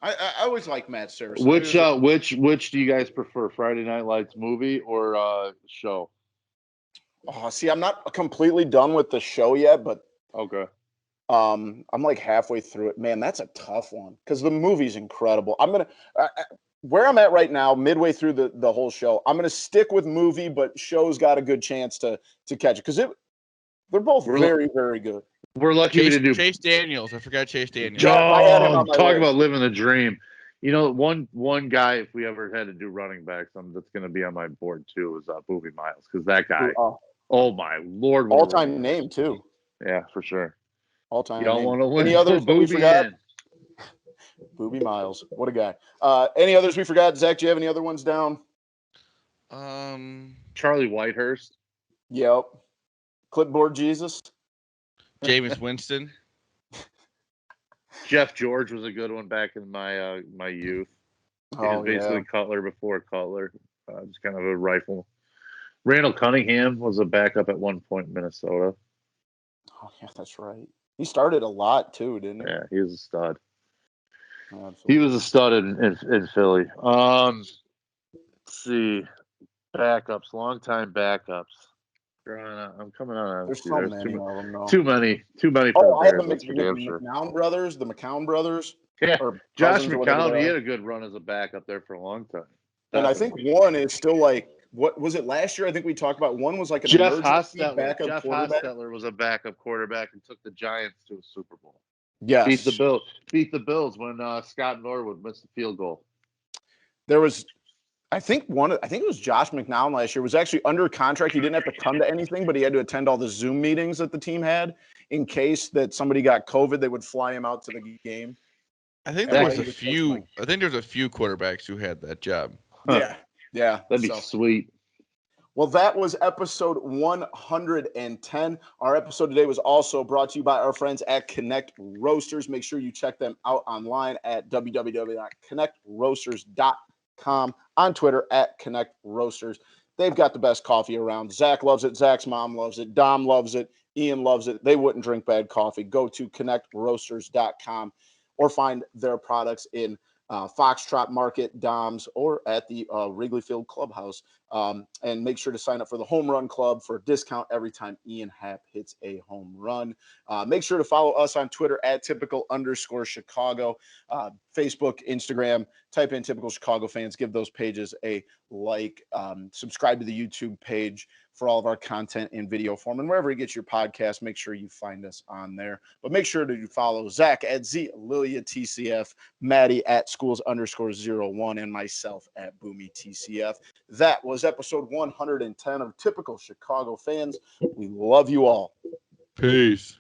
I always like Matt Saracen. Which do you guys prefer, Friday Night Lights movie or show? Oh, see, I'm not completely done with the show yet, but okay. I'm like halfway through it. Man, that's a tough one because the movie's incredible. I'm gonna where I'm at right now, midway through the whole show. I'm gonna stick with movie, but show's got a good chance to catch it because they're both very, very good. We're lucky to do Chase Daniels. I forgot Chase Daniels. Talk about living the dream. You know, one guy, if we ever had to do running backs, that's going to be on my board too, is Boobie Miles, because that guy. Oh my Lord! All-time name too. Yeah, for sure. All-time. You don't want to win. Any others we forgot? Boobie Miles, what a guy. Any others we forgot? Zach, do you have any other ones down? Charlie Whitehurst. Yep. Clipboard Jesus. Jameis Winston. Jeff George was a good one back in my my youth. He was basically Cutler before Cutler. Just kind of a rifle. Randall Cunningham was a backup at one point in Minnesota. Oh, yeah, that's right. He started a lot, too, didn't he? Yeah, he was a stud. Absolutely. He was a stud in Philly. Let's see. Backups, long-time backups. I'm coming on. There's so many of them, though. Too many. Oh, I have the McCown brothers. Yeah, Josh McCown, he had a good run as a backup there for a long time. And I think one is still like, what was it last year? I think we talked about one was like an Jeff emergency Hostetler. backup Jeff quarterback. Hostetler was a backup quarterback and took the Giants to a Super Bowl. Yes. Beat the Bills when Scott Norwood missed the field goal. There was, I think it was Josh McNown last year was actually under contract. He didn't have to come to anything, but he had to attend all the Zoom meetings that the team had in case that somebody got COVID. They would fly him out to the game. I think there was a few. I think there's a few quarterbacks who had that job. Yeah, that'd be sweet. Well, that was episode 110. Our episode today was also brought to you by our friends at Connect Roasters. Make sure you check them out online at www.connectroasters.com, on Twitter at Connect Roasters. They've got the best coffee around. Zach loves it. Zach's mom loves it. Dom loves it. Ian loves it. They wouldn't drink bad coffee. Go to connectroasters.com or find their products in Foxtrot Market, Dom's, or at the Wrigley Field Clubhouse. And make sure to sign up for the Home Run Club for a discount every time Ian Happ hits a home run. Make sure to follow us on Twitter at typical_Chicago, Facebook, Instagram. Type in Typical Chicago Fans. Give those pages a like. Subscribe to the YouTube page for all of our content in video form. And wherever you get your podcast, make sure you find us on there. But make sure to follow Zach at ZLiliaTCF, Maddie at schools_01, and myself at BoomyTCF. That was episode 110 of Typical Chicago Fans. We love you all. Peace.